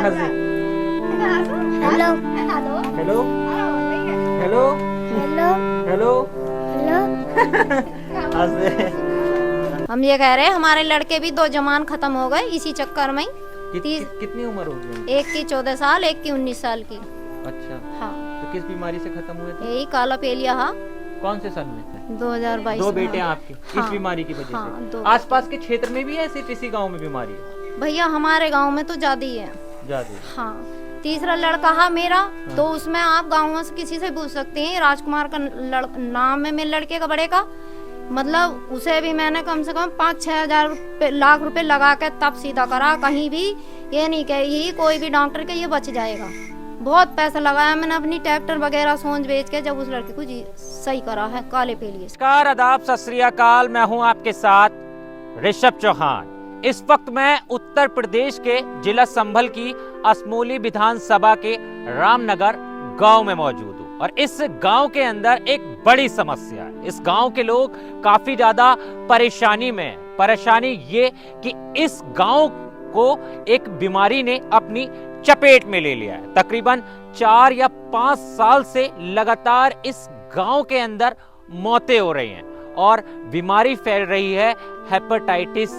हंसी। Hello hello hello hello hello hello. हंसे। हम ये कह रहे हैं हमारे लड़के भी 2 जवान खत्म हो गए इसी चक्कर में ही। कितनी उम्र होगी उनकी? एक की 14 साल, एक की 19 साल की। अच्छा, हाँ, तो किस बीमारी से खत्म हुए थे? यही काला पेलिया। हाँ, कौन से साल में? 2022 दो में। बेटे हैं आपके हाँ, इस बीमारी की वजह हाँ, से? 2 आसपास के क्षेत्र में भी है सिर्फ इसी गांव में बीमारी है? भैया हमारे गांव में तो ज्यादा ही है। ज्यादा? हाँ, तीसरा लड़का है मेरा। हाँ। तो उसमें आप गाँव से किसी से पूछ सकते हैं, राजकुमार का नाम है मेरे लड़के का बड़े का। मतलब उसे भी मैंने कम से कम 5-6 हजार लाख रुपए लगा के तब सीधा करा। कहीं भी ये नहीं कही कोई भी डॉक्टर के ये बच जाएगा। बहुत पैसा लगाया मैंने अपनी ट्रैक्टर वगैरह सोच बेच के, जब उस लड़के को जी सही करा है काले पेलिए से। नमस्कार, आदाब, सत श्री अकाल। मैं हूं आपके साथ ऋषभ चौहान। इस वक्त मैं उत्तर प्रदेश के जिला संभल की असमोली विधानसभा के रामनगर गांव में मौजूद हूं और इस गांव के अंदर एक बड़ी समस्या है। इस गांव के लोग काफी ज्यादा परेशानी में हैं। परेशानी ये कि इस गांव को एक बीमारी ने अपनी चपेट में ले लिया है। तकरीबन 4 या 5 साल से लगातार इस गांव के अंदर मौतें हो रही हैं और बीमारी फैल रही है हेपेटाइटिस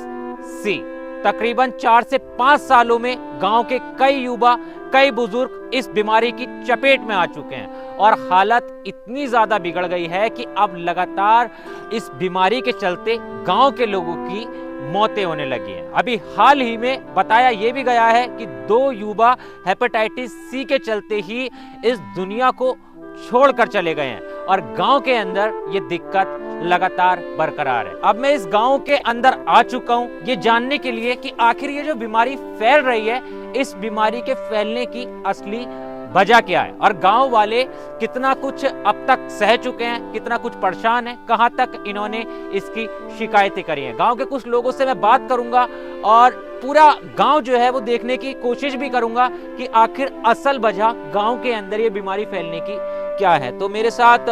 सी। तकरीबन 4 से 5 सालों में गांव के कई युवा, कई बुजुर्ग इस बीमारी की चपेट में आ चुके हैं और हालत इतनी ज्यादा बिगड़ गई है कि अब लगातार इस बीमारी के चलते गांव के लोगों की मौतें होने लगी हैं। अभी हाल ही में बताया यह भी गया है कि 2 युवा हेपेटाइटिस सी के चलते ही इस दुनिया को छोड़कर चले गए हैं और गांव के अंदर ये दिक्कत लगातार बरकरार है। अब मैं इस गांव के अंदर आ चुका हूं ये जानने के लिए कि आखिर ये जो बीमारी फैल रही है, इस बीमारी के फैलने की असली वजह क्या है और गांव वाले कितना कुछ अब तक सह चुके हैं, कितना कुछ परेशान है, कहां तक इन्होंने इसकी शिकायतें करी हैं। गांव के कुछ लोगों से मैं बात करूंगा और पूरा गांव जो है वो देखने की कोशिश भी करूंगा कि आखिर असल वजह गांव के अंदर ये बीमारी फैलने की क्या है। तो मेरे साथ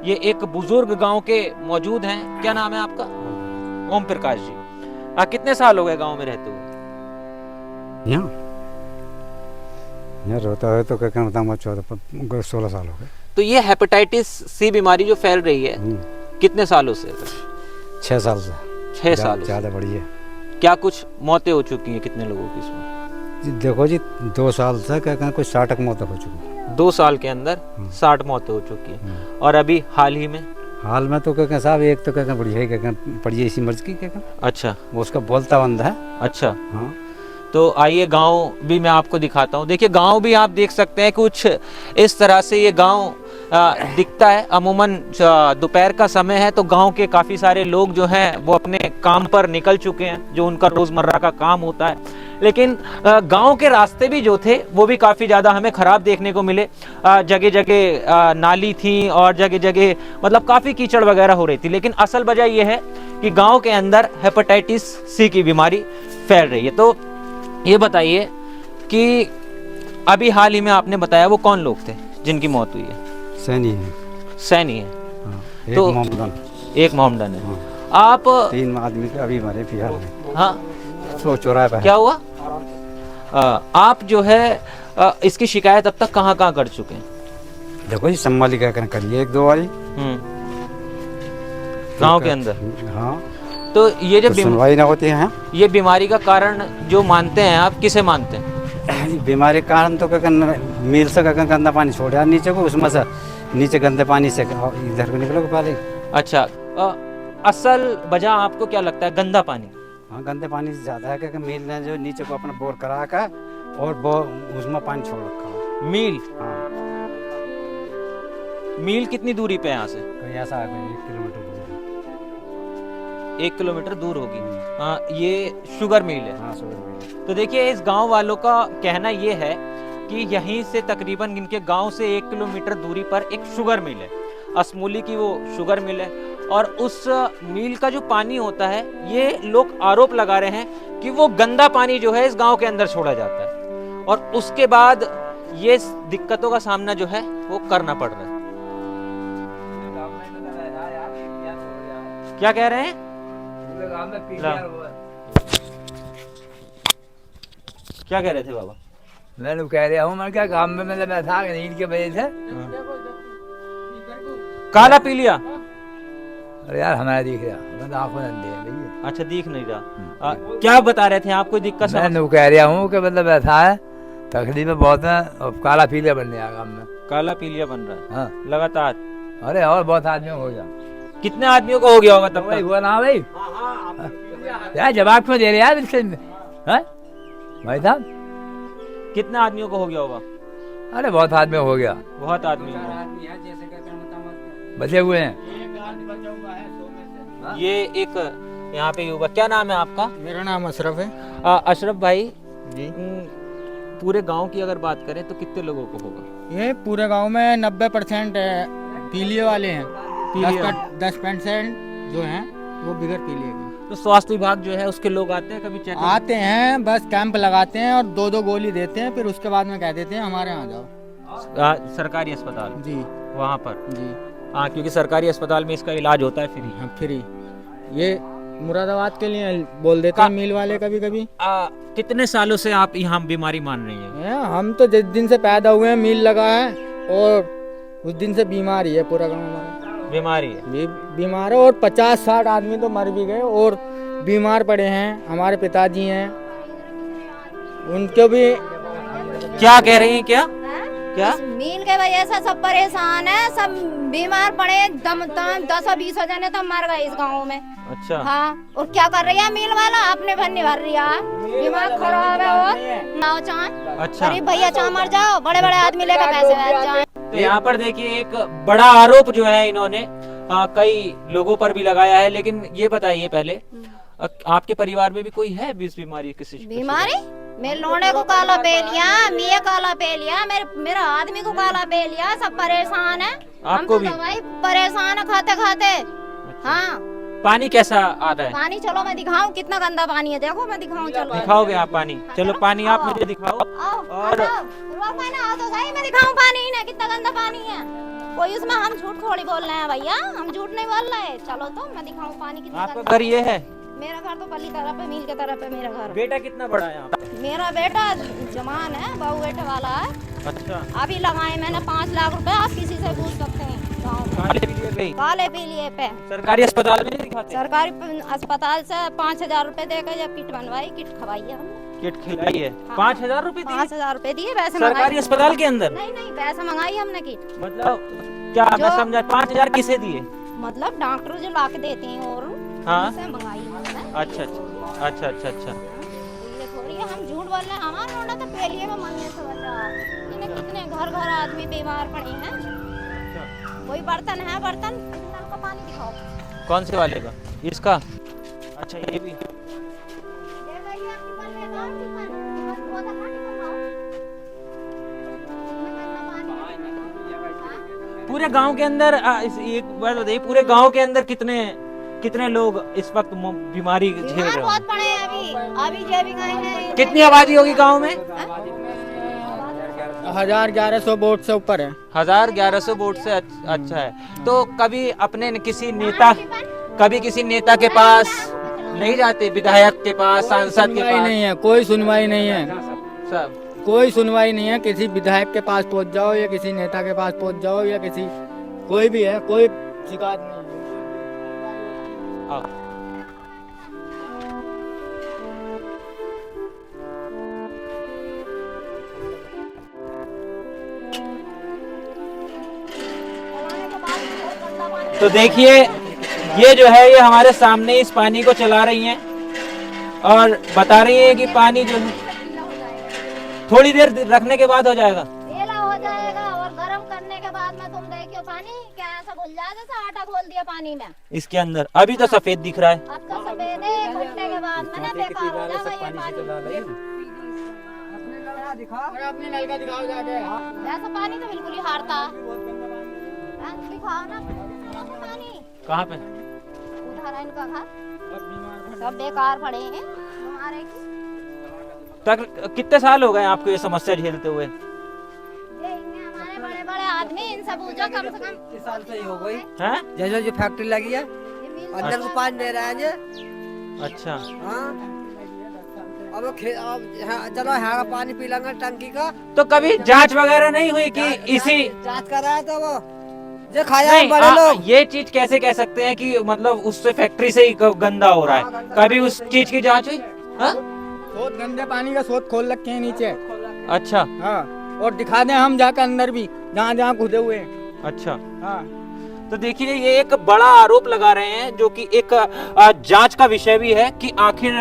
ये एक बुजुर्ग गांव के मौजूद हैं। क्या नाम है आपका? ओम प्रकाश जी। कितने साल हो गए गांव में रहते हुए? यहाँ रहता है तो क्या कहना मैं 14-16 साल हो गए। तो ये हेपेटाइटिस सी बीमारी जो फैल रही है कितने सालों से? 6 साल से। 6 साल ज़्यादा बड़ी है। क्या कुछ मौतें हो चुकी हैं? कितने लोगों की इसमें? जी देखो जी 2 साल से क्या कहना कोई 60 तक मौत हो चुकी है। 2 साल के अंदर 60 मौतें हो चुकी हैं और अभी हाल ही में? हाल में तो क्या कहना साहब एक तो क्या कहना बढ़िया है, क्या कहना पड़ी है इसी मर्ज की क्या कहना। अच्छा, वो उसका बोलता बंद है। अच्छा हाँ। तो आइए गांव भी मैं आपको दिखाता हूं। देखिए गांव भी आप देख सकते हैं कुछ इस तरह से ये गांव दिखता है। अमूमन दोपहर का समय है तो गांव के काफ़ी सारे लोग जो हैं वो अपने काम पर निकल चुके हैं, जो उनका रोज़मर्रा का काम होता है। लेकिन गांव के रास्ते भी जो थे वो भी काफ़ी ज़्यादा हमें ख़राब देखने को मिले। जगह जगह नाली थी और जगह जगह मतलब काफ़ी कीचड़ वगैरह हो रही थी। लेकिन असल वजह यह है कि गाँव के अंदर हेपेटाइटिस सी की बीमारी फैल रही है। तो ये बताइए कि अभी हाल ही में आपने बताया वो कौन लोग थे जिनकी मौत हुई है? सैनी है। सैनी है। हाँ। तो एक मोहम्मदन है। आप 3 आदमी के अभी मरे फिलहाल में। हाँ, तो चौराहे पे क्या हुआ? आप जो है इसकी शिकायत अब तक कहाँ कर चुके हैं? देखो जी संभाली क्या कहना करिए 1-2 बारी गांव के अंदर। हाँ। तो ये जो सुनवाई ना होती है। ये बीमारी का कारण जो मानते हैं आप, किसे मानते हैं? बीमारी का कारण तो क्या कहना मील से क्या कहना गंदा पानी छोड़ा नीचे को, उसमें से नीचे गंदे पानी से इधर को निकलो पहले। अच्छा, असल वजह आपको क्या लगता है? गंदा पानी? हाँ, गंदे पानी से ज्यादा है क्योंकि मील ने जो नीचे को अपना बोर करा का और उसमें पानी छोड़ रखा है। मील? हाँ। मील कितनी दूरी पे है यहाँ से? कोई ऐसा है 1 किलोमीटर दूर। 1 किलोमीटर दूर होगी। हाँ, ये शुगर मिल है। हाँ, शुगर मिल है। तो देखिए इस गांव वालों का कहना ये है कि यहीं से तकरीबन इनके गांव से 1 किलोमीटर दूरी पर एक शुगर मिल है, असमोली की वो शुगर मिल है। और उस मिल का जो पानी होता है, ये लोग आरोप लगा रहे हैं कि वो गंदा पानी जो है इस गांव के अंदर छोड़ा जाता है और उसके बाद ये दिक्कतों का सामना जो है वो करना पड़ रहा है। क्या कह रहे हैं? क्या कह रहे थे बाबा? मैं तो कह रहा हूँ, मैं क्या काम में मतलब ऐसा नींद की वजह से। काला पी लिया? अरे यार हमारा दिख रहा, मैं तो आंखों नंदे है भैया। अच्छा दिख नहीं रहा। क्या बता रहे थे आप? कोई दिक्कत? मैं तो कह रहा हूँ कि मतलब ऐसा है, तकलीफ बहुत है और काला पीलिया बनने आ काम में। काला पीलिया बन रहा है? हाँ लगातार? अरे और बहुत आदमियों हो गया। कितने आदमियों को हो गया होगा तब भाई तक? हुआ ना भाई? यार जवाब क्यों दे रहे यार इससे? हैं भाई साहब? कितने आदमियों को हो गया होगा? अरे बहुत आदमियों हो गया, बहुत आदमियों को। बचे हुए हैं। ये एक यहाँ पे युवक, क्या नाम है आपका? मेरा नाम अशरफ है अशरफ भाई जी। पूरे गांव की अगर बात करें तो कितने लोगों को होगा? ये पूरे गांव में 90% पीलिए वाले हैं। पीलिया। 10% जो हैं वो बिगर पीलिए के। तो स्वास्थ्य विभाग जो है उसके लोग आते हैं कभी चेक? आते हैं, बस कैंप लगाते हैं और 2-2 गोली देते हैं, फिर उसके बाद में कह देते हैं हमारे यहाँ जाओ। सरकारी अस्पताल जी वहाँ पर? जी हाँ, क्योंकि सरकारी अस्पताल में इसका इलाज होता है फ्री। हाँ फ्री। ये मुरादाबाद के लिए बोल देते हैं मिल वाले कभी कभी। कितने सालों से आप यहाँ बीमारी मान रही हैं? हम तो जिस दिन से पैदा हुए हैं मिल लगा है और उस दिन से बीमारी है पूरा गाँव हमारा। बीमारी है? बीमार है और 50-60 आदमी तो मर भी गए और बीमार पड़े हैं। हमारे पिताजी हैं, उनको भी। क्या कह रही हैं? क्या क्या? इस मील के वजह से सब परेशान है, सब बीमार पड़े। दम 10-20 जने तो मर गए इस गांव में। अच्छा। हाँ, और क्या कर रही है मील वाला? अपने भर नहीं भर रहा है, दिमाग खराब है। और नाव चाय। अच्छा। अरे भैया चाय मर जाओ, बड़े बड़े आदमी लेकर पैसे बैठ जाए। तो यहाँ पर देखिए एक बड़ा आरोप जो है इन्होंने कई लोगों पर भी लगाया है, लेकिन ये बताइए पहले आपके परिवार में भी कोई है इस बीमारी? किसी बीमारी? मेरे लोने को काला पे लिया, मैं काला पे लिया, मेरा आदमी को काला पे लिया। सब परेशान है। आपको हम भी? तो भाई परेशान है खाते खाते। हाँ। पानी कैसा आता है? पानी चलो मैं दिखाऊं कितना गंदा पानी है। देखो मैं दिखाऊं, चलो। दिखाओगे आप पानी? चलो पानी आप मुझे दिखाओ। और आओ तो सही, मैं दिखाऊं पानी ना कितना गंदा पानी है। कोई उसमें हम झूठ थोड़ी बोल रहे हैं भैया, हम झूठ नहीं बोल रहे। चलो तो मैं दिखाऊं पानी कितना आपका गंदा। घर ये है? मेरा घर तो पल्ली तरफ है, मील के तरफ है मेरा घर। बेटा कितना बड़ा है यहाँ? मेरा बेटा जवान है, बहू बेटे वाला है। अच्छा। अभी लगाए मैंने 5 लाख रुपए। आप किसी से पूछ सकते हैं गाँव में। काले पीलिए पे? काले पीलिए पे। सरकारी अस्पताल में नहीं दिखाते? सरकारी अस्पताल से 5,000 रुपए देकर जब किट बनवाई, किट खवाई है हमने। किट खिलाई है? हाँ। 5,000 रुपए दिए? 5,000 रुपए दिए। वैसे सरकारी अस्पताल के अंदर? नहीं पैसा मंगाई हमने किट। मतलब क्या मैं समझा, 5,000 किसे दिए? मतलब डॉक्टर जो ला के देते हैं और हाँ। उनसे मंगाई हमने। अच्छा अच्छा अच्छा अच्छा। ये थोड़ी है हम झूठ बोल रहे हैं। हमारा लोना तो पेलिए में मरने से बचा। इन्हें कितने घर घर आदमी बीमार पड़े हैं। कोई बर्तन है, बर्तन नल का पानी दिखाओ। कौन से वाले का? इसका? अच्छा ये भी। पूरे गांव के अंदर एक बात बताइए, पूरे गांव के अंदर कितने लोग इस वक्त बीमारी झेल रहे हैं? बहुत पड़े हैं अभी जो भी गए हैं। कितनी आबादी होगी गांव में? 1,100 वोट से ऊपर है। 1,100 वोट से अच्छा है। तो कभी अपने किसी नेता के पास नहीं जाते? विधायक के पास, सांसद के पास? नहीं है, कोई सुनवाई नहीं है। सब कोई सुनवाई नहीं है। किसी विधायक के पास पहुंच जाओ या किसी नेता के पास पहुंच जाओ या किसी कोई भी है, कोई शिकायत नहीं है। तो देखिए ये जो है ये हमारे सामने इस पानी को चला रही हैं और बता रही है कि पानी जो थोड़ी देर रखने के बाद हो जाएगा। गीला हो जाएगा और गर्म करने के बाद में तुम देखियो पानी क्या ऐसा घुल जाए जैसे आटा घोल दिया पानी में। इसके अंदर अभी तो सफेद दिख रहा है। अब तो सफेद है, 1 घंटे के बाद में ना बेकार हो जाएगा ये पानी। अपनी नल का दिखाओ जाके। ऐसा पानी तो बिल्कुल ही हारता। दिखाओ ना पानी। कहाँ पे? उधर है इनका घर। सब बेकार पड़े हैं हमारे की। तक कितने साल हो गए आपको ये समस्या झेलते हुए? ये हमारे बड़े बड़े आदमी इनसे पूछो कम से कम 30 साल से ही हो गई। हैं? जैसे जो फैक्ट्री लगी है ये मिल अंदर को पानी दे रहा है जी। अच्छा। हाँ अब चलो यहाँ का पानी पी लेंगे टंकी का। तो कभी जांच वगैरह नहीं हुई कि इसी जांच कर रहा है तो वो जो खाया नहीं बड़े लोग। ये चीज कैसे कह सकते हैं कि मतलब उससे फैक्ट्री से ही गंदा हो रहा है? कभी उस चीज की जांच हुई? हाँ? स्रोत गंदे पानी का स्रोत खोल रखे हैं नीचे। अच्छा हाँ, और दिखा दें हम जाकर अंदर भी जहाँ जहाँ खुदे हुए हैं। अच्छा। हाँ, तो देखिए ये एक बड़ा आरोप लगा रहे हैं जो कि एक जांच का विषय भी है कि आखिर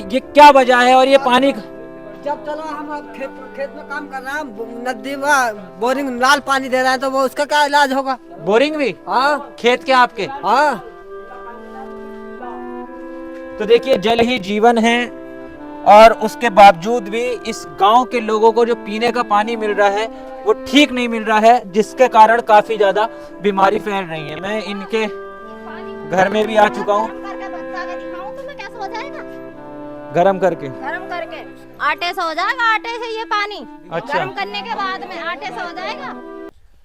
ये क्या वजह है और ये पानी जब चलो हम अब खेत में काम कर रहे हैं, नदी में बोरिंग लाल पानी दे रहे हैं तो वो उसका क्या इलाज होगा? बोरिंग भी? हाँ खेत के आपके? हाँ। तो देखिए जल ही जीवन है और उसके बावजूद भी इस गांव के लोगों को जो पीने का पानी मिल रहा है वो ठीक नहीं मिल रहा है, जिसके कारण काफी ज्यादा बीमारी फैल रही है। मैं इनके घर में भी आ चुका हूँ। गरम करके आटे से हो जाएगा, आटे से ये पानी अच्छा। गर्म करने के बाद में आटे से हो जाएगा।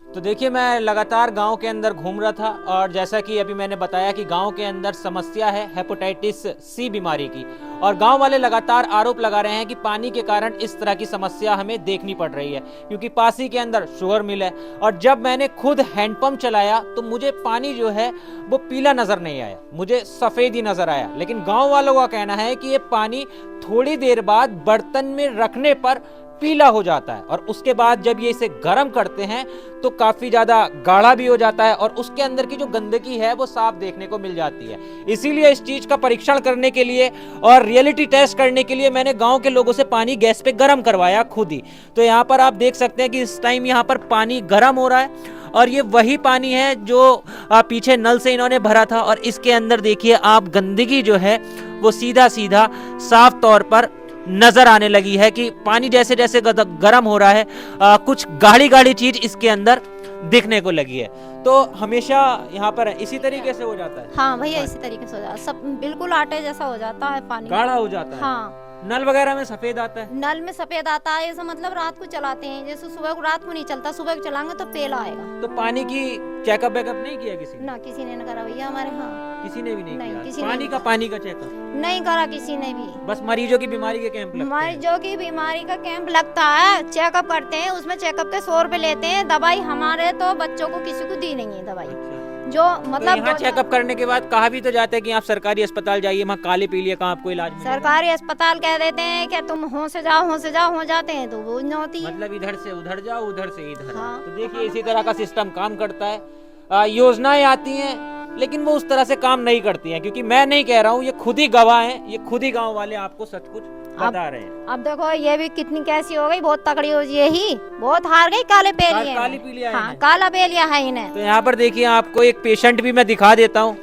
तो देखिए मैं लगातार गांव के अंदर घूम रहा था और जैसा कि अभी मैंने बताया कि गांव के अंदर समस्या है हेपेटाइटिस सी बीमारी की, और गांव वाले लगातार आरोप लगा रहे हैं कि पानी के कारण इस तरह की समस्या हमें देखनी पड़ रही है, क्योंकि पास ही के अंदर शुगर मिल है। और जब मैंने खुद हैंडपंप चलाया तो मुझे पानी जो है वो पीला नजर नहीं आया, मुझे सफेद ही नजर आया। लेकिन गाँव वालों का कहना है कि ये पानी थोड़ी देर बाद बर्तन में रखने पर पीला हो जाता है और उसके बाद जब ये इसे गर्म करते हैं तो काफी ज्यादा गाढ़ा भी हो जाता है और उसके अंदर की जो गंदगी है वो साफ देखने को मिल जाती है। इसीलिए इस चीज का परीक्षण करने के लिए और रियलिटी टेस्ट करने के लिए मैंने गांव के लोगों से पानी गैस पे गर्म करवाया खुद ही। तो यहाँ पर आप देख सकते हैं कि इस टाइम यहाँ पर पानी गर्म हो रहा है और ये वही पानी है जो पीछे नल से इन्होंने भरा था, और इसके अंदर देखिए आप गंदगी जो है वो सीधा सीधा साफ तौर पर नजर आने लगी है कि पानी जैसे जैसे गर्म हो रहा है कुछ गाढ़ी गाढ़ी चीज इसके अंदर दिखने को लगी है। तो हमेशा यहाँ पर इसी तरीके से हो जाता है? हाँ भैया इसी तरीके से हो जाता है, सब बिल्कुल आटे जैसा हो जाता है पानी, गाढ़ा हो जाता है। हाँ। नल वगैरह में सफेद आता है? नल में सफेद आता है, ऐसा मतलब रात को चलाते हैं, जैसे सुबह को रात को नहीं चलता, सुबह को चलाएंगे तो पेला आएगा। तो पानी की चेकअप वेकअप नहीं किया किसी ने? ना किसी ने करा भैया हमारे। हाँ किसी ने भी नहीं नहीं, किया? किसी पानी का चेकअप नहीं करा किसी ने भी। बस मरीजों की बीमारी के कैंप लगते हैं। मरीजों की बीमारी का कैंप लगता है, चेकअप करते हैं, उसमें चेकअप के 100 रुपए लेते हैं। दवाई हमारे तो बच्चों को किसी को दी नहीं है दवाई। अच्छा। जो मतलब तो यहाँ चेकअप करने के बाद कहा भी तो जाता है कि आप सरकारी अस्पताल जाइए, वहाँ काले पीलिया का आपको इलाज मिलेगा। सरकारी अस्पताल कह देते हैं कि तुम हो से जाओ हो जाते हैं तो वो नहीं होती है। मतलब इधर से उधर जाओ, उधर से इधर। हाँ। तो देखिए इसी तरह का सिस्टम काम करता है। योजनाएं आती हैं लेकिन वो उस तरह से काम नहीं करती हैं, क्योंकि मैं नहीं कह रहा हूँ, ये खुद ही गवाह हैं, ये खुद ही गांव वाले आपको सच कुछ बता रहे हैं। अब देखो ये भी कितनी कैसी हो गई, बहुत तगड़ी हो ये ही, बहुत हार गई काले पेलिया। काली पीलिया है हाँ इन्हें। काला पेलिया है इन्हें। तो यहाँ पर देखिए आपको एक पेशेंट भी मैं दिखा देता हूँ।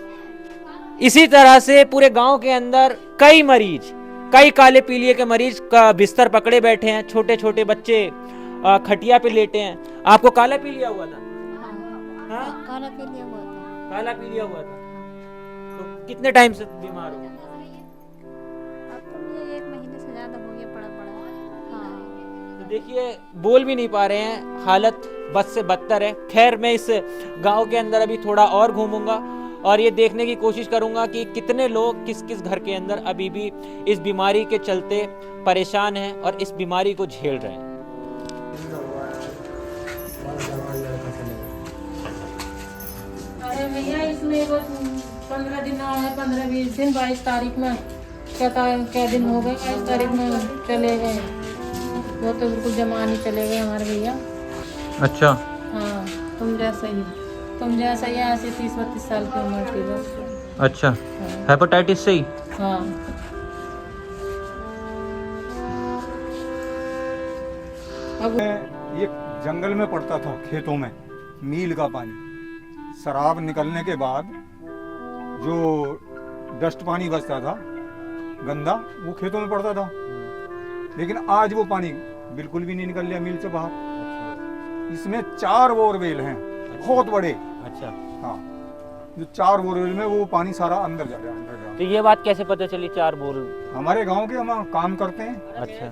इसी तरह से पूरे गांव के अंदर कई काले पीलिए के मरीज का बिस्तर पकड़े बैठे हैं, छोटे छोटे बच्चे खटिया पे लेटे हैं। आपको काला पीलिया हुआ था? हाँ? काला पेलिया हुआ था। काला पीलिया हुआ था। तो कितने टाइम से बीमार हो? अब तो मुझे 1 महीने से ज्यादा हो गया पड़ा। हाँ। तो देखिए बोल भी नहीं पा रहे हैं, हालत बद से बदतर है। खैर मैं इस गांव के अंदर अभी थोड़ा और घूमूंगा और ये देखने की कोशिश करूंगा कि कितने लोग किस किस घर के अंदर अभी भी इस बीमारी के चलते परेशान हैं और इस बीमारी को झेल रहे हैं। अरे भैया इसमें 15 दिन है, 15-20 दिन, 22 तारीख में क्या दिन हो गए, 22 तारीख में चले गए। वो तो बिल्कुल जमा नहीं चले गए हमारे भैया। अच्छा। हाँ तुम जैसा ही ऐसे 30-32 साल की उम्र थी बस। अच्छा। हेपेटाइटिस से ही? हाँ। अब ये जंगल में पड़ता था, खेतों में मील का पानी, शराब निकलने के बाद जो डस्ट पानी बचता था गंदा, वो खेतों में पड़ता था। लेकिन आज वो पानी बिल्कुल भी नहीं निकल लिया मील से बाहर। इसमें 4 बोरवेल हैं, बहुत बड़े। अच्छा। हाँ, जो 4 बोरवेल में वो पानी सारा अंदर जा रहा है। तो ये बात कैसे पता चली 4 बोर? हमारे गांव के हम काम करते हैं। अच्छा।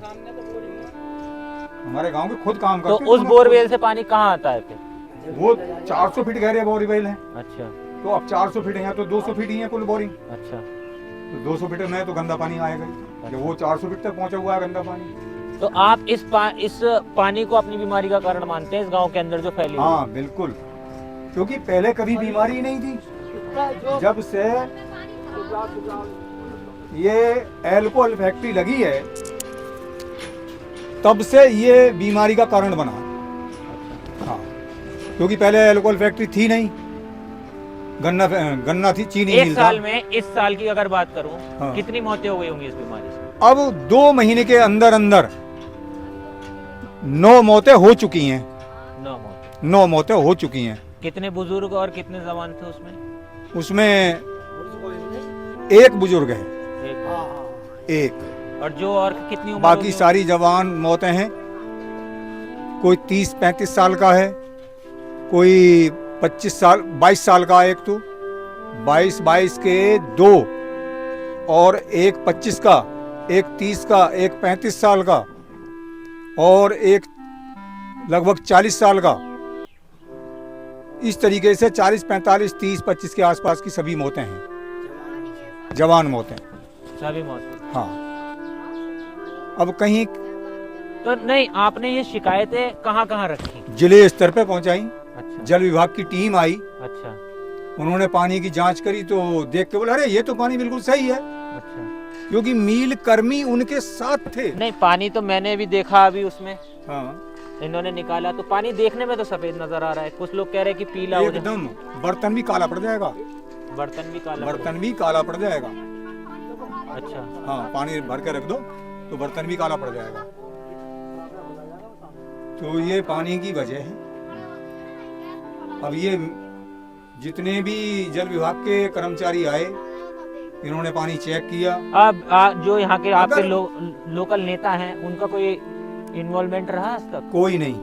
हमारे गांव के खुद काम तो करते हैं। उस बोरवेल से पानी कहाँ आता है फिर? वो 400 फीट गहरे बोरवेल हैं। अच्छा। तो अब 400 फीट है तो 200 फीट ही है कुल बोरिंग। अच्छा। तो 200 फीट में तो गंदा पानी आएगा ही। जब वो 400 फीट तक पहुंचा हुआ है गंदा पानी। तो आप इस पानी को अपनी बीमारी का कारण मानते हैं इस गांव के अंदर जो फैली हुई है? हाँ बिल्कुल, क्योंकि पहले कभी बीमारी ही नहीं थी। जब से ये अल्कोहल फैक्ट्री लगी है तब से ये बीमारी का कारण बना। हाँ, क्योंकि पहले अल्कोहल फैक्ट्री थी नहीं, गन्ना थी, चीनी एक मिल साल था। में, इस साल की अगर बात करूं, हाँ। कितनी मौतें हो गई होंगी इस बीमारी से? अब 2 महीने के अंदर अंदर 9 मौतें हो चुकी हैं। 9 मौतें। 9 मौतें हो चुकी हैं। कितने बुजुर्ग और कितने जवान थे उसमें? उसमें एक बुजुर्ग है, एक, और जो और कितनी उम्र बाकी होगी? सारी जवान मौतें हैं। कोई 30-35 साल का है, कोई 22 साल का, एक तो 22 के 2, और एक 25 का, एक 30 का, एक 35 साल का, और एक लगभग 40 साल का। इस तरीके से 40, 45, 30, 25 के आसपास की सभी मौतें हैं, जवान मौतें। सभी मौतें। हाँ, अब कहीं तो नहीं, आपने ये शिकायतें कहाँ कहाँ रखी? जिले स्तर पे पहुंचाई। अच्छा। जल विभाग की टीम आई, अच्छा। उन्होंने पानी की जांच करी तो देख के बोला अरे ये तो पानी बिल्कुल सही है, अच्छा। क्योंकि मील कर्मी उनके साथ थे। नहीं, पानी तो मैंने भी देखा अभी उसमें, हाँ, इन्होंने निकाला तो पानी देखने में तो सफेद नजर आ रहा है, कुछ लोग कह रहे हैं कि पीला हो जाए। एकदम बर्तन भी काला पड़ जाएगा, बर्तन भी काला। बर्तन भी काला पड़ जाएगा। अच्छा। हाँ, पानी भर के रख दो तो बर्तन भी काला पड़ जाएगा। तो ये पानी की वजह है। अब ये जितने भी जल विभाग के कर्मचारी आए, इन्होंने पानी चेक किया। अब जो यहाँ के आपके अगर- लोकल नेता हैं, उनका कोई इन्वॉल्वमेंट रहा आज तक? कोई नहीं,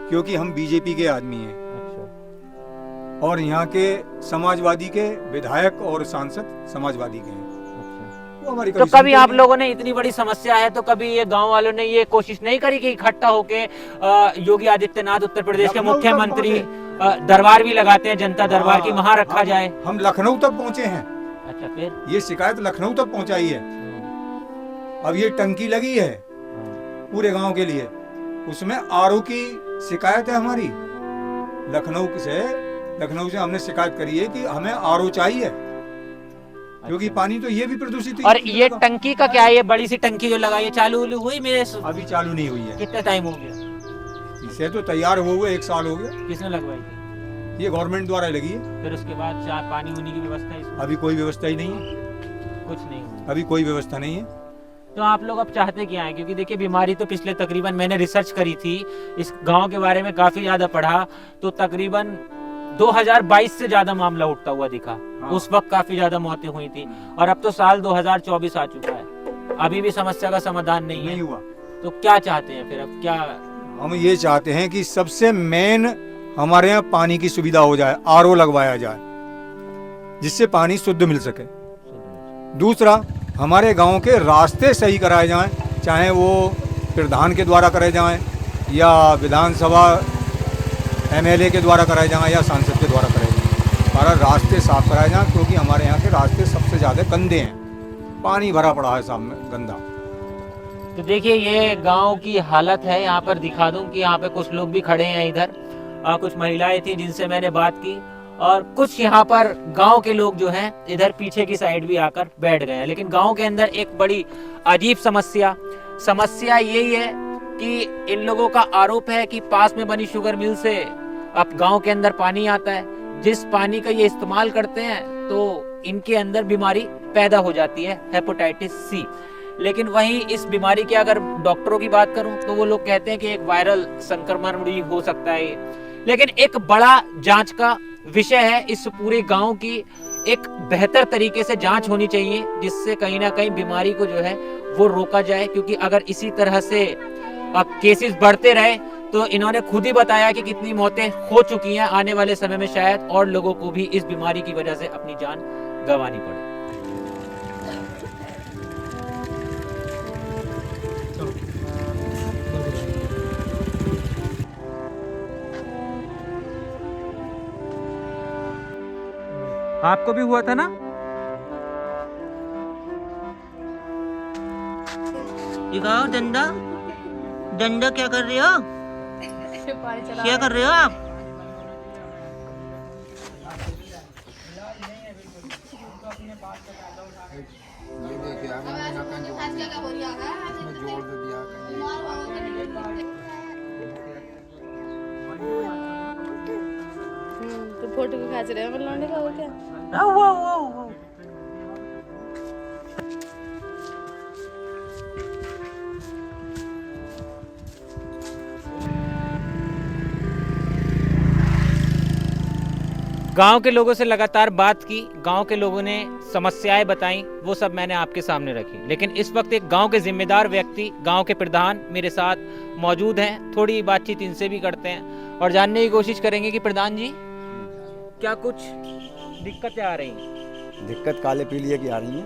क्योंकि हम बीजेपी के आदमी हैं। अच्छा। और यहाँ के समाजवादी के विधायक और सांसद समाजवादी के हैं। वो हमारी तो कभी कभी सुनते आप नहीं। लोगों ने, इतनी बड़ी समस्या है तो कभी ये गांव वालों ने ये कोशिश नहीं करी कि इकट्ठा होके योगी आदित्यनाथ उत्तर प्रदेश के लखनऊ तक मुख्यमंत्री दरबार भी लगाते हैं, जनता दरबार की, हाँ, वहां रखा जाए? हम लखनऊ तक पहुंचे हैं। अच्छा, फिर? ये शिकायत लखनऊ तक पहुंचाई है। अब ये टंकी लगी है पूरे गांव के लिए, उसमें आरओ की शिकायत है हमारी। लखनऊ से हमने शिकायत करी है कि हमें आरओ चाहिए, क्योंकि पानी तो ये भी प्रदूषित है। और ये टंकी का क्या है? ये बड़ी सी टंकी जो लगाई है, चालू हुई मेरे अभी चालू नहीं हुई है। कितना टाइम हो गया? इसे तो तैयार हो गए 1 साल हो गया। किसने लगवाई थी? ये गवर्नमेंट द्वारा लगी है। फिर उसके बाद पानी होने की व्यवस्था इसमें? अभी कोई व्यवस्था ही नहीं है। कुछ नहीं हुआ। अभी कोई व्यवस्था नहीं है। तो आप लोग अब चाहते क्या है? क्योंकि देखिए, बीमारी तो पिछले तकरीबन, मैंने रिसर्च करी थी इस गांव के बारे में, काफी ज्यादा पढ़ा, तो तकरीबन 2022 से ज्यादा मामला उठता हुआ दिखा। हाँ। उस वक्त काफी ज्यादा मौतें हुई थी, और अब तो साल 2024 आ चुका है, अभी भी समस्या का समाधान नहीं है। हुआ। तो क्या चाहते हैं फिर? अब क्या? हम ये चाहते हैं कि सबसे मेन हमारे यहाँ पानी की सुविधा हो जाए, आरओ लगवाया जाए, जिससे पानी शुद्ध मिल सके। दूसरा, हमारे गांव के रास्ते सही कराए जाएं, चाहे वो प्रधान के द्वारा कराए जाएं या विधानसभा एमएलए के द्वारा कराए जाएं या सांसद के द्वारा कराए जाएं। हमारा रास्ते साफ कराए जाएं, क्योंकि हमारे यहाँ के रास्ते सबसे ज़्यादा गंदे हैं, पानी भरा पड़ा है सामने गंदा। तो देखिए, ये गांव की हालत है। यहाँ पर दिखा दूं कि यहाँ पे कुछ लोग भी खड़े हैं इधर, कुछ महिलाएं थी जिनसे मैंने बात की, और कुछ यहाँ पर गांव के लोग जो हैं इधर पीछे की साइड भी आकर बैठ गए हैं। लेकिन गांव के अंदर एक बड़ी अजीब समस्या यही है कि इन लोगों का आरोप है कि पास में बनी शुगर मिल से अब गांव के अंदर पानी आता है, जिस पानी का ये इस्तेमाल करते हैं तो इनके अंदर बीमारी पैदा हो जाती है, हेपेटाइटिस सी। लेकिन वहीं इस बीमारी की अगर डॉक्टरों की बात करूं तो वो लोग कहते हैं कि एक वायरल संक्रमण भी हो सकता है ये। लेकिन एक बड़ा जांच का विषय है, इस पूरे गांव की एक बेहतर तरीके से जांच होनी चाहिए, जिससे कहीं ना कहीं बीमारी को जो है वो रोका जाए। क्योंकि अगर इसी तरह से अब केसेस बढ़ते रहे तो इन्होंने खुद ही बताया कि कितनी मौतें हो चुकी हैं, आने वाले समय में शायद और लोगों को भी इस बीमारी की वजह से अपनी जान गंवानी पड़े। आपको भी हुआ था ना? दिखाओ डंडा, डंडा क्या कर रहे हो, क्या कर रहे हो आप? तो फोटो को खींच रहे हैं लौंडे का, और क्या? गांव के लोगों से लगातार बात की, गांव के लोगों ने समस्याएं बताई, वो सब मैंने आपके सामने रखी। लेकिन इस वक्त एक गांव के जिम्मेदार व्यक्ति, गांव के प्रधान मेरे साथ मौजूद हैं। थोड़ी बातचीत इनसे भी करते हैं और जानने की कोशिश करेंगे कि प्रधान जी क्या कुछ दिक्कतें आ रही हैं? दिक्कत काले पीलिए की आ रही है,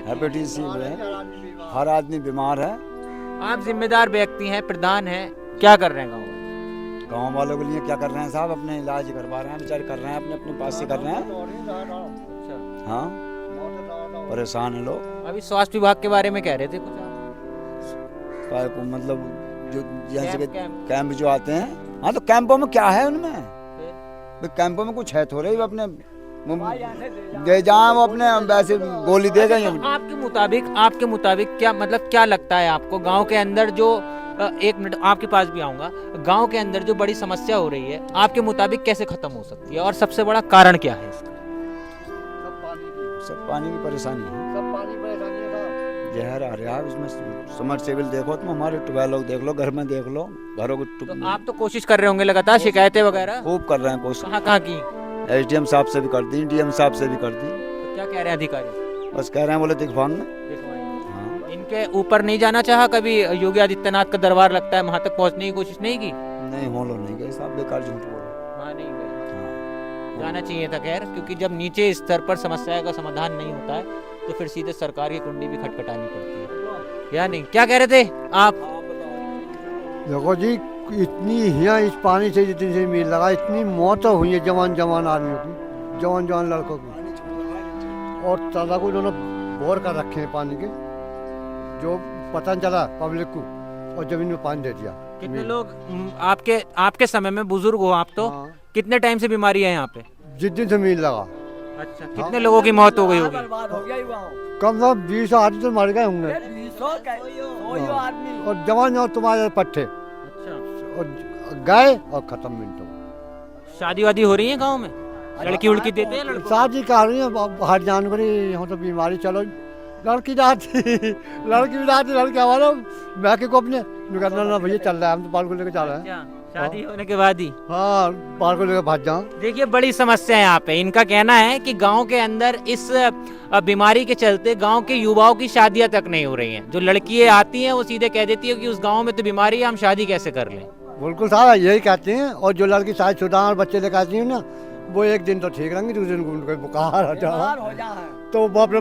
हेपेटाइटिस सी है, हर आदमी बीमार है। आप जिम्मेदार व्यक्ति हैं, प्रधान हैं, क्या कर रहे हैं गाँव में? गाँव वालों के लिए क्या कर रहे हैं साहब, अपने इलाज करवा रहे हैं, बेचारे कर रहे हैं, अपने अपने पास से कर रहे हैं। हाँ, परेशान है लोग। अभी स्वास्थ्य विभाग के बारे में कह रहे थे कुछ आप? मतलब जो यहाँ से कैंप जो आते हैं, हाँ तो कैंपों में क्या है उनमें, कैंपों में कुछ है थोड़े ही, अपने दे जाए वो अपने वैसे गोली दे गए। आपके मुताबिक क्या मतलब, क्या लगता है आपको गांव के अंदर जो, एक मिनट आपके पास भी आऊंगा, गांव के अंदर जो बड़ी समस्या हो रही है आपके मुताबिक कैसे खत्म हो सकती है और सबसे बड़ा कारण क्या है इसका? सब पानी की परेशानी है, सब पानी परेशानी है, जहर आ रहा है इसमें। समरसेबल देखो तुम, हमारे ट्यूबवेल लोग देख लो, घर में देख लो, घरों को तो आप तो कोशिश कर रहे होंगे लगातार, शिकायतें वगैरह खूब कर रहे हैं कोशिश। कहाँ की? एसडीएम साहब से भी कर दी, डीएम साहब से भी कर दी। तो क्या कह रहे हैं अधिकारी? बस कह रहे हैं, बोले दिखवाएंगे। हाँ। इनके ऊपर नहीं जाना चाहा कभी? योगी आदित्यनाथ का दरबार लगता है, वहाँ तक पहुँचने की कोशिश नहीं की? नहीं, होलो नहीं गए साहब, बेकार झूठ बोल। वहाँ नहीं गए, जाना चाहिए था खैर, क्योंकि जब नीचे स्तर पर समस्या का समाधान नहीं होता है तो फिर सीधे सरकार की कुंडी भी खटखटानी पड़ती है, या नहीं? क्या कह रहे थे आप? देखो जी, इतनी यहाँ इस पानी से जितनी से मिल लगा, इतनी मौत हुई है जवान जवान आदमियों की, जवान जवान लड़कों की, और ताला को उन्होंने बोर कर रखे हैं पानी के, जो पता नहीं चला पब्लिक को, और जमीन में पानी दे दिया। कितने लोग आपके समय में, बुजुर्ग हो आप तो, कितने टाइम से बीमारी है यहाँ पे? जिस दिन से मिल लगा। अच्छा, कितने लोगों की मौत हो गई होगी? कम से कम 20 आदमी तो मर गए होंगे, और जवान जवान तुम्हारे पट्टे, और गए और खत्म मिनटों। शादी वादी हो रही है गांव में? लड़की उड़की देते हैं लड़के? शादी कर रही है, हर जानकारी यहाँ तो बीमारी, चलो लड़की जाती लड़की भी जाती, लड़की हमारा मैके को अपने निकलना ना भैया चल रहा है, हम तो बाल को लेकर जा रहे हैं। शादी होने के बाद ही? हाँ, बाल को लेकर भाग जाओ। देखिए, बड़ी समस्या है यहाँ पे। इनका कहना है कि गांव के अंदर इस बीमारी के चलते गांव के युवाओं की शादियां तक नहीं हो रही हैं। जो लड़कियां आती हैं वो सीधे कह देती है कि उस गांव में तो बीमारी है, हम शादी कैसे कर लें। बिल्कुल साहब, यही कहते हैं। और जो लड़की शादी-शुदा और बच्चे लेकर आती है ना, वो एक दिन तो ठीक रहेंगे, दूसरे दिन उनको बुखार हो जाए, तो वो अपने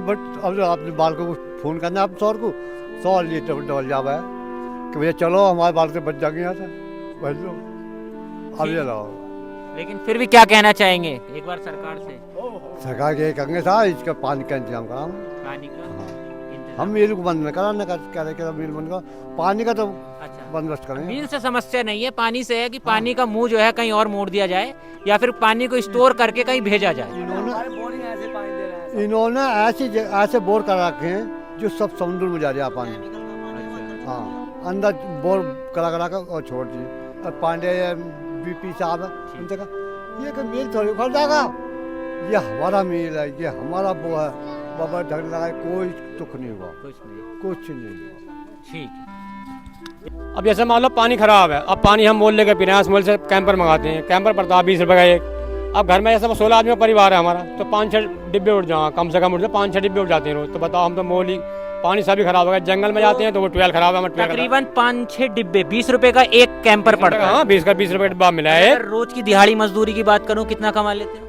बाल को फोन करना आप सौर को, 100 लीटर डबल जावा है कि भैया चलो हमारे बाल से बच जाएंगे यहाँ से, बच लो अब ये लाओ। लेकिन फिर भी क्या कहना चाहेंगे एक बार सरकार से? सरकार के कहेंगे साहब, इसका पानी का इंतजाम करा, पानी का हम मिल को बंद में करा, कह रहे मिल बंद करो, पानी का तो बंदोबस्त करें। मिल से समस्या नहीं है, पानी से है कि पानी का मुंह जो है कहीं और मोड़ दिया जाए, या फिर पानी को स्टोर करके कहीं भेजा जाए। इन्होंने ऐसे बोर कर रखे हैं जो सब समुद्र में जा रहा है पानी। हाँ, अंदर बोर करा कर और छोड़ दिए। और पांडे बीपी साहब है, उनसे कहा ये मिल थोड़ी उखड़ जाएगा, ये हमारा मिल है, ये हमारा वो है, बाबा ढंग लगाए, कोई दुख नहीं हुआ, कुछ नहीं हुआ। ठीक। अब जैसे मान लो पानी खराब है, अब पानी हम मोल लेकर पी रहे हैं, मोल से कैंपर मंगाते हैं, कैंपर पड़ता है 20 रुपये का एक। अब घर में जैसे 16 आदमी का परिवार है हमारा, तो 5-6 डिब्बे उठ जाओ, कम से कम उठ जाए 5-6 डिब्बे उठ जाते हैं रोज। तो बताओ, हम तो मोल ही पानी सभी खराब हो गया। जंगल में जाते हैं तो वो ट्वेल खराब है, तकरीबन 5-6 डिब्बे, 20 रुपए का एक कैंपर पड़ता है। हाँ, 20 रुपए डिब्बा मिला है। रोज की दिहाड़ी मजदूरी की बात करूँ, कितना कमा लेते हो?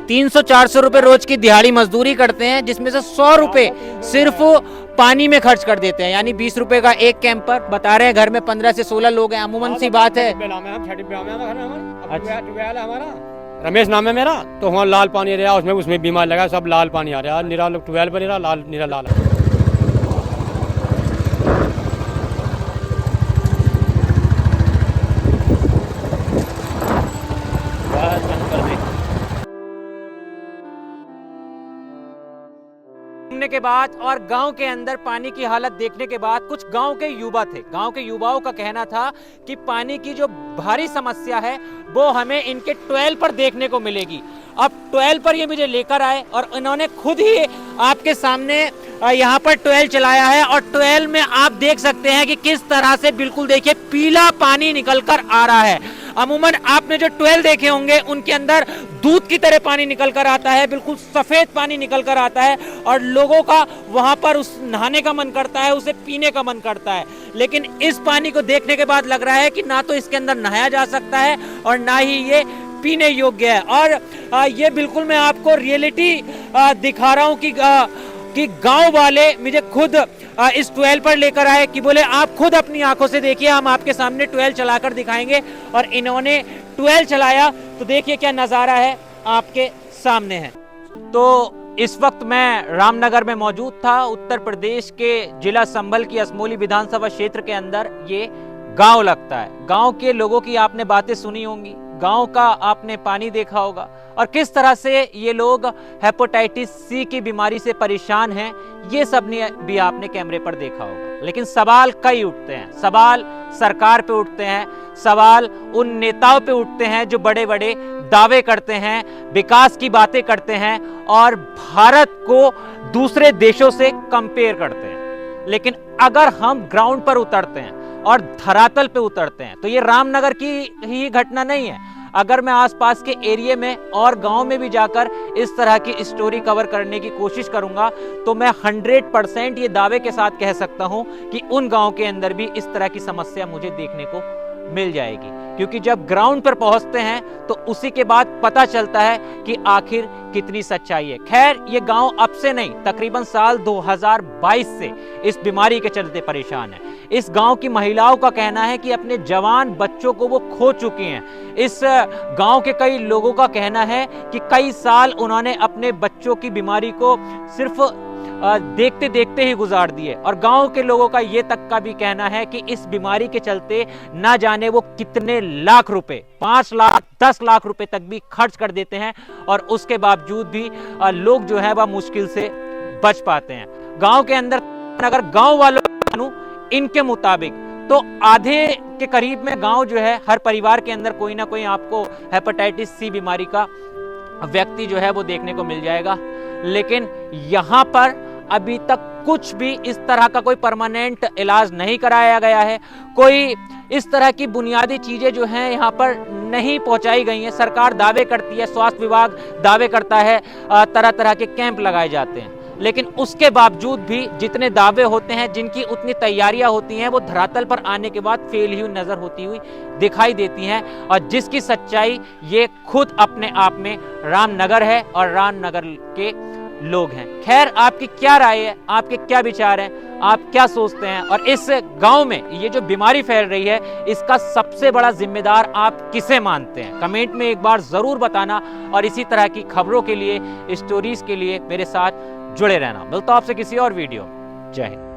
300-400 रुपए रोज की दिहाड़ी मजदूरी करते हैं, जिसमें से 100 रुपए सिर्फ पानी में खर्च कर देते हैं। यानी 20 रुपए का एक कैंपर। बता रहे हैं घर में 15 से 16 लोग हैं, अमूमन सी बात है। रमेश नाम है मेरा, तो वहाँ लाल पानी आ रहा, उसमें बीमार लगा, सब लाल पानी आ रहा है, निरा लोग 12 पर निरा लाल। घूमने के बाद और गांव के अंदर पानी की हालत देखने के बाद कुछ गांव के युवा थे, गांव के युवाओं का कहना था कि पानी की जो भारी समस्या है वो हमें इनके ट्वेल पर देखने को मिलेगी। अब ट्वेल पर ये मुझे लेकर आए और इन्होंने खुद ही आपके सामने यहाँ पर ट्वेल चलाया है और ट्वेल में आप देख सकते हैं कि किस तरह से बिल्कुल देखिए पीला पानी निकल कर आ रहा है। अमूमन आपने जो ट्वेल देखे होंगे उनके अंदर दूध की तरह पानी निकल कर आता है, बिल्कुल सफेद पानी निकल कर आता है और लोगों का वहां पर उस नहाने का मन करता है, उसे पीने का मन करता है। लेकिन इस पानी को देखने के बाद लग रहा है कि ना तो इसके अंदर नहाया जा सकता है और ना ही ये पीने योग्य है। और ये बिल्कुल मैं आपको रियलिटी दिखा रहा हूं कि गांव वाले मुझे खुद इस ट्वेल पर लेकर आए कि बोले आप खुद अपनी आंखों से देखिए, हम आपके सामने ट्वेल चलाकर दिखाएंगे। और इन्होंने ट्वेल चलाया तो देखिए क्या नजारा है आपके सामने है। तो इस वक्त मैं रामनगर में मौजूद था, उत्तर प्रदेश के जिला संभल की असमोली विधानसभा क्षेत्र के अंदर ये गांव लगता है। गांव के लोगों की आपने बातें सुनी होंगी, गांव का आपने पानी देखा होगा और किस तरह से ये लोग हेपेटाइटिस सी की बीमारी से परेशान हैं, ये सब ने भी आपने कैमरे पर देखा होगा। लेकिन सवाल कई उठते हैं, सवाल सरकार पे उठते हैं, सवाल उन नेताओं पे उठते हैं जो बड़े बड़े दावे करते हैं, विकास की बातें करते हैं और भारत को दूसरे देशों से कंपेयर करते हैं। लेकिन अगर हम ग्राउंड पर उतरते हैं और धरातल पे उतरते हैं तो ये रामनगर की ही घटना नहीं है। अगर मैं आसपास के एरिया में और गांव में भी जाकर इस तरह की स्टोरी कवर करने की कोशिश करूंगा तो मैं 100% ये दावे के साथ कह सकता हूं कि उन गांव के अंदर भी इस तरह की समस्या मुझे देखने को मिल जाएगी। क्योंकि जब ग्राउंड पर पहुंचते हैं तो उसी के बाद पता चलता है कि आखिर कितनी सच्चाई है। खैर ये गांव अब से नहीं, तकरीबन साल 2022 से इस बीमारी के चलते परेशान है। इस गांव की महिलाओं का कहना है कि अपने जवान बच्चों को वो खो चुकी हैं। इस गांव के कई लोगों का कहना है कि कई साल उन्होंने अपने बच्चों की बीमारी को सिर्फ देखते देखते ही गुजार दिए। और गांव के लोगों का ये तक का भी कहना है कि इस बीमारी के चलते ना जाने वो कितने लाख रुपए, 5 लाख 10 लाख रुपए तक भी खर्च कर देते हैं और उसके बावजूद भी लोग जो है वह मुश्किल से बच पाते हैं। गांव के अंदर अगर गांव वालों इनके मुताबिक तो आधे के करीब में गांव जो है हर परिवार के अंदर कोई ना कोई आपको हेपेटाइटिस सी बीमारी का व्यक्ति जो है वो देखने को मिल जाएगा। लेकिन यहाँ पर अभी तक कुछ भी इस तरह का कोई परमानेंट इलाज नहीं कराया गया है, कोई इस तरह की बुनियादी चीजें जो हैं यहाँ पर नहीं पहुंचाई गई हैं। सरकार दावे करती है, स्वास्थ्य विभाग दावे करता है, तरह तरह के कैंप लगाए जाते हैं, लेकिन उसके बावजूद भी जितने दावे होते हैं, जिनकी उतनी तैयारियां होती हैं, वो धरातल पर आने के बाद फेल ही नजर होती हुई दिखाई देती हैं। और जिसकी सच्चाई ये खुद अपने आप में रामनगर है और रामनगर के लोग हैं। खैर आपकी क्या राय है, आपके क्या विचार हैं, आप क्या सोचते हैं और इस गांव में ये जो बीमारी फैल रही है इसका सबसे बड़ा जिम्मेदार आप किसे मानते हैं? कमेंट में एक बार जरूर बताना और इसी तरह की खबरों के लिए, स्टोरीज के लिए मेरे साथ जुड़े रहना। मिलता हूं आपसे किसी और वीडियो में। जय हिंद।